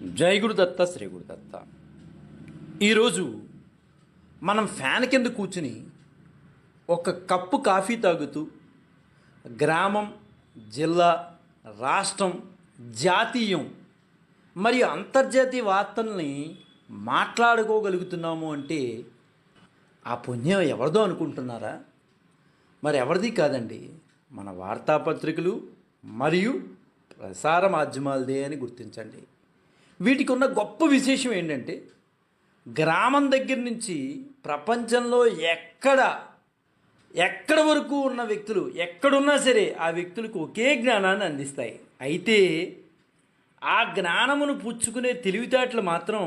జై గురుదత్త శ్రీ గురుదత్త. ఈరోజు మనం ఫ్యాన్ కింద కూర్చుని ఒక కప్పు కాఫీ తాగుతూ గ్రామం, జిల్లా, రాష్ట్రం, జాతీయం మరియు అంతర్జాతీయ వార్తల్ని మాట్లాడుకోగలుగుతున్నాము అంటే ఆ పుణ్యం ఎవరిదో అనుకుంటున్నారా? మరి ఎవరిది కాదండి, మన వార్తాపత్రికలు మరియు ప్రసార మాధ్యమాలదే అని గుర్తించండి. వీటికి ఉన్న గొప్ప విశేషం ఏంటంటే, గ్రామం దగ్గర నుంచి ప్రపంచంలో ఎక్కడ వరకు ఉన్న వ్యక్తులు ఎక్కడున్నా సరే ఆ వ్యక్తులకు ఒకే జ్ఞానాన్ని అందిస్తాయి. అయితే ఆ జ్ఞానమును పుచ్చుకునే తెలివితేటలు మాత్రం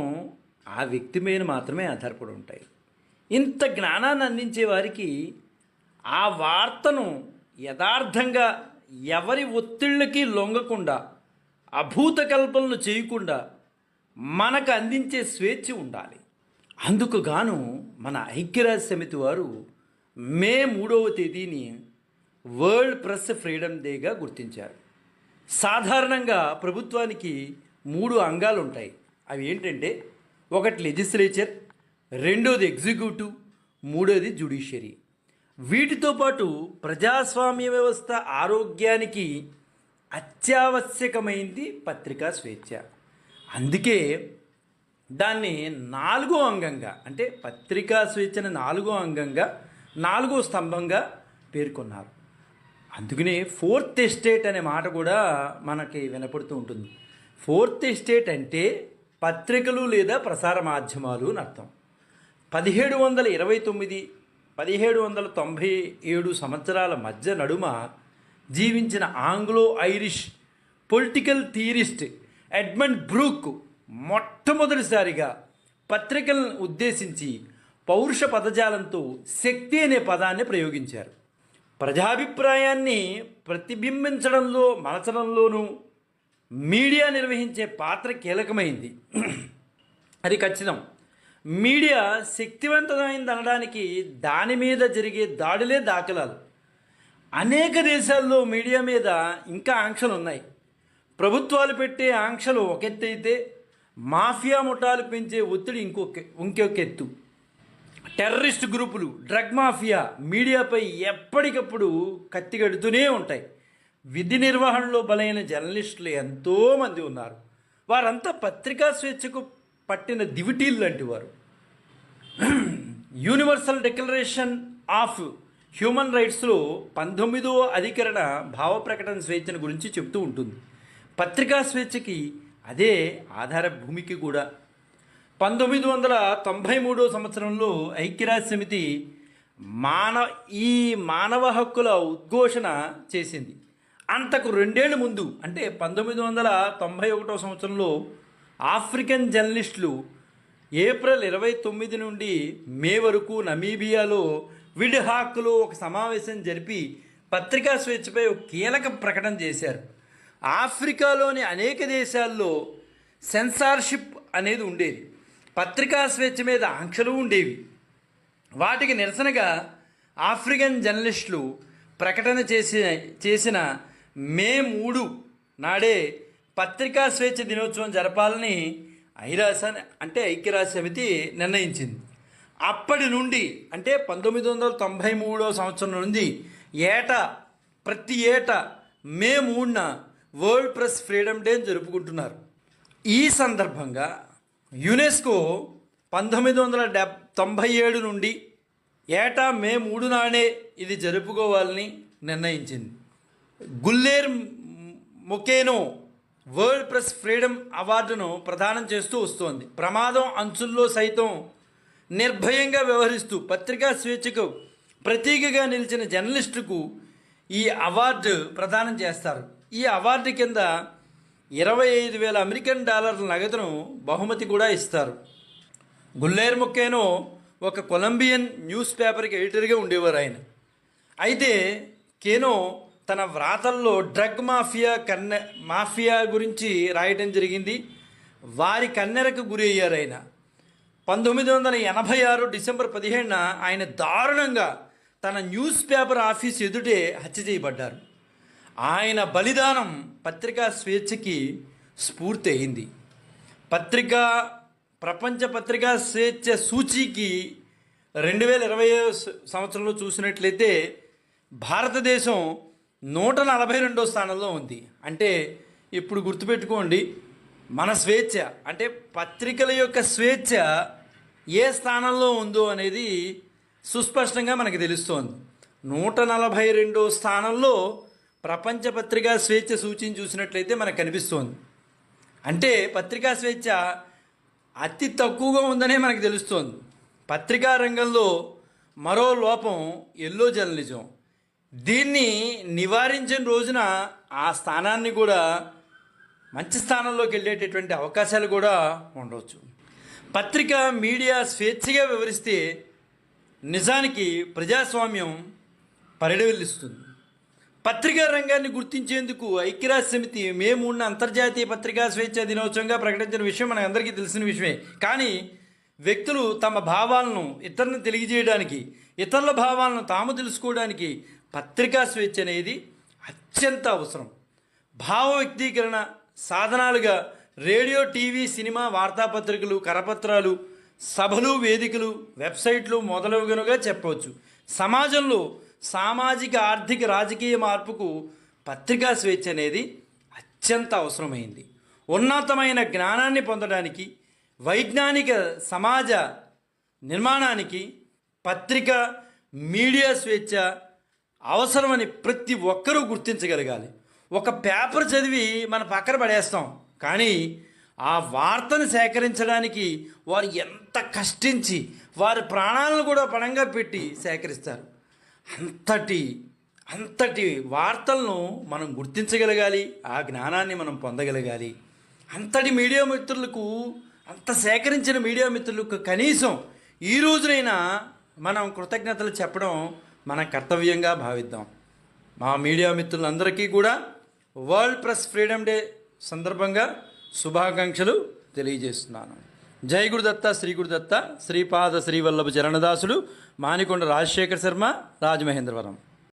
ఆ వ్యక్తి మీద మాత్రమే ఆధారపడి ఉంటాయి. ఇంత జ్ఞానాన్ని అందించే వారికి ఆ వార్తను యథార్థంగా ఎవరి ఒత్తిళ్ళకి లొంగకుండా, అభూత కల్పనలు చేయకుండా మనకు అందించే స్వేచ్ఛ ఉండాలి. అందుకు గాను మన ఐక్యరాజ్య సమితి వారు మే 3వ తేదీని వరల్డ్ ప్రెస్ ఫ్రీడమ్ డేగా గుర్తించారు. సాధారణంగా ప్రభుత్వానికి 3 అంగాలు ఉంటాయి. అవి ఏంటంటే, ఒకటి లెజిస్లేచర్, రెండోది ఎగ్జిక్యూటివ్, మూడోది జ్యుడిషియరీ. వీటితో పాటు ప్రజాస్వామ్య వ్యవస్థ ఆరోగ్యానికి అత్యావశ్యకమైంది పత్రికా స్వేచ్ఛ. అందుకే దాన్ని 4వ అంగంగా, అంటే పత్రికా స్వేచ్ఛను 4వ అంగంగా, 4వ స్తంభంగా పేర్కొన్నారు. అందుకనే ఫోర్త్ ఎస్టేట్ అనే మాట కూడా మనకి వినపడుతూ ఉంటుంది. ఫోర్త్ ఎస్టేట్ అంటే పత్రికలు లేదా ప్రసార మాధ్యమాలు అని అర్థం. 1729 1797 సంవత్సరాల మధ్య నడుమ జీవించిన Anglo Irish political theorist Edmund Burke మొట్టమొదటిసారిగా పత్రికలను ఉద్దేశించి పౌరుష పదజాలంతో శక్తి అనే పదాన్ని ప్రయోగించారు. ప్రజాభిప్రాయాన్ని ప్రతిబింబించడంలో, మలచడంలోనూ మీడియా నిర్వహించే పాత్ర కీలకమైంది. అది ఖచ్చితం. మీడియా శక్తివంతమైంది అనడానికి దాని మీద జరిగే దాడులే దాఖలాలు. అనేక దేశాల్లో మీడియా మీద ఇంకా ఆంక్షలు ఉన్నాయి. ప్రభుత్వాలు పెట్టే ఆంక్షలు ఒక ఎత్తు అయితే, మాఫియా ముఠాలు పెంచే ఒత్తిడి ఇంకొక ఎత్తు. టెర్రరిస్ట్ గ్రూపులు, డ్రగ్ మాఫియా మీడియాపై ఎప్పటికప్పుడు కత్తిగడుతూనే ఉంటాయి. విధి నిర్వహణలో బలైన జర్నలిస్టులు ఎంతోమంది ఉన్నారు. వారంతా పత్రికా స్వేచ్ఛకు పట్టిన దివిటీలు లాంటి వారు. యూనివర్సల్ డిక్లరేషన్ ఆఫ్ హ్యూమన్ రైట్స్లో 19వ అధికరణ భావ ప్రకటన స్వేచ్ఛను గురించి చెప్తూ ఉంటుంది. పత్రికా స్వేచ్ఛకి అదే ఆధార భూమికి కూడా. 1993 సంవత్సరంలో ఐక్యరాజ్య సమితి ఈ మానవ హక్కుల ఉద్ఘోషణ చేసింది. అంతకు 2 ఏళ్ల ముందు, అంటే 1991 సంవత్సరంలో ఆఫ్రికన్ జర్నలిస్టులు ఏప్రిల్ 29 నుండి మే వరకు నమీబియాలో విడ్హాక్లో ఒక సమావేశం జరిపి పత్రికా స్వేచ్ఛపై ఒక కీలక ప్రకటన చేశారు. ఆఫ్రికాలోని అనేక దేశాల్లో సెన్సార్షిప్ అనేది ఉండేది. పత్రికా స్వేచ్ఛ మీద ఆంక్షలు ఉండేవి. వాటికి నిరసనగా ఆఫ్రికన్ జర్నలిస్టులు ప్రకటన చేసిన మే 3 నాడే పత్రికా స్వేచ్ఛ దినోత్సవం జరపాలని ఐక్యరాజ్య సమితి నిర్ణయించింది. అప్పటి నుండి, అంటే 1993 సంవత్సరం నుండి ప్రతి ఏటా మే 3న వరల్డ్ ప్రెస్ ఫ్రీడమ్ డే జరుపుకుంటున్నారు. ఈ సందర్భంగా యునెస్కో 1997 నుండి ఏటా మే 3 నాడే ఇది జరుపుకోవాలని నిర్ణయించింది. గుల్లెర్ మొకేనో వరల్డ్ ప్రెస్ ఫ్రీడమ్ అవార్డును ప్రదానం చేస్తూ వస్తోంది. ప్రమాదం అంచుల్లో సైతం నిర్భయంగా వ్యవహరిస్తూ పత్రికా స్వేచ్ఛకు ప్రతీకగా నిలిచిన జర్నలిస్టుకు ఈ అవార్డు ప్రదానం చేస్తారు. ఈ అవార్డు కింద $25,000 నగదును బహుమతి కూడా ఇస్తారు. గుల్లెర్ మొకేనో ఒక కొలంబియన్ న్యూస్ పేపర్కి ఎడిటర్గా ఉండేవారు ఆయన. అయితే కేనో తన వ్రాతల్లో డ్రగ్ మాఫియా గురించి రాయటం జరిగింది. వారి కన్నెరకు గురి అయ్యారు ఆయన. 1986 డిసెంబర్ 15న ఆయన దారుణంగా తన న్యూస్ పేపర్ ఆఫీస్ ఎదుటే హత్య చేయబడ్డారు. ఆయన బలిదానం పత్రికా స్వేచ్ఛకి స్ఫూర్తి అయింది. పత్రికా ప్రపంచ పత్రికా స్వేచ్ఛ సూచీకి 2020 సంవత్సరంలో చూసినట్లయితే భారతదేశం 142వ స్థానంలో ఉంది. అంటే ఇప్పుడు గుర్తుపెట్టుకోండి, మన స్వేచ్ఛ అంటే పత్రికల యొక్క స్వేచ్ఛ ఏ స్థానంలో ఉందో అనేది సుస్పష్టంగా మనకు తెలుస్తోంది. 142వ స్థానంలో ప్రపంచ పత్రికా స్వేచ్ఛ సూచీని చూసినట్లయితే మనకు కనిపిస్తోంది. అంటే పత్రికా స్వేచ్ఛ అతి తక్కువగా ఉందనే మనకు తెలుస్తోంది. పత్రికా రంగంలో మరో లోపం ఎల్లో జర్నలిజం. దీన్ని నివారించిన రోజున ఆ స్థానాన్ని కూడా మంచి స్థానంలోకి వెళ్ళేటటువంటి అవకాశాలు కూడా ఉండవచ్చు. పత్రిక మీడియా స్వేచ్ఛగా వివరిస్తే నిజానికి ప్రజాస్వామ్యం పరిడవిల్లిస్తుంది. పత్రికా రంగాన్ని గుర్తించేందుకు ఐక్యరాజ్య సమితి మే 3న అంతర్జాతీయ పత్రికా స్వేచ్ఛ దినోత్సవంగా ప్రకటించిన విషయం మన అందరికీ తెలిసిన విషయమే. కానీ వ్యక్తులు తమ భావాలను ఇతరులను తెలియజేయడానికి, ఇతరుల భావాలను తాము తెలుసుకోవడానికి పత్రికా స్వేచ్ఛ అనేది అత్యంత అవసరం. భావ వ్యక్తీకరణ సాధనాలుగా రేడియో, టీవీ, సినిమా, వార్తాపత్రికలు, కరపత్రాలు, సభలు, వేదికలు, వెబ్సైట్లు మొదలగునగా చెప్పవచ్చు. సమాజంలో సామాజిక, ఆర్థిక, రాజకీయ మార్పుకు పత్రికా స్వేచ్ఛ అనేది అత్యంత అవసరమైంది. ఉన్నతమైన జ్ఞానాన్ని పొందడానికి, వైజ్ఞానిక సమాజ నిర్మాణానికి పత్రిక మీడియా స్వేచ్ఛ అవసరమని ప్రతి ఒక్కరూ గుర్తించగలగాలి. ఒక పేపర్ చదివి మన పక్కన పడేస్తాం, కానీ ఆ వార్తను సేకరించడానికి వారు ఎంత కష్టించి వారి ప్రాణాలను కూడా పణంగా పెట్టి సేకరిస్తారు. అంతటి వార్తలను మనం గుర్తించగలగాలి, ఆ జ్ఞానాన్ని మనం పొందగలగాలి. అంతటి మీడియా మిత్రులకు, అంత సేకరించిన మీడియా మిత్రులకు కనీసం ఈ రోజునైనా మనం కృతజ్ఞతలు చెప్పడం మన కర్తవ్యంగా భావిద్దాం. మా మీడియా మిత్రులందరికీ కూడా వరల్డ్ ప్రెస్ ఫ్రీడమ్ డే సందర్భంగా శుభాకాంక్షలు తెలియజేస్తున్నాను. జై గురుదత్త, శ్రీ గురుదత్త, శ్రీపాద శ్రీవల్లభ చరణదాసుడు, మానికొండ రాజశేఖర శర్మ, రాజమహేంద్రవరం.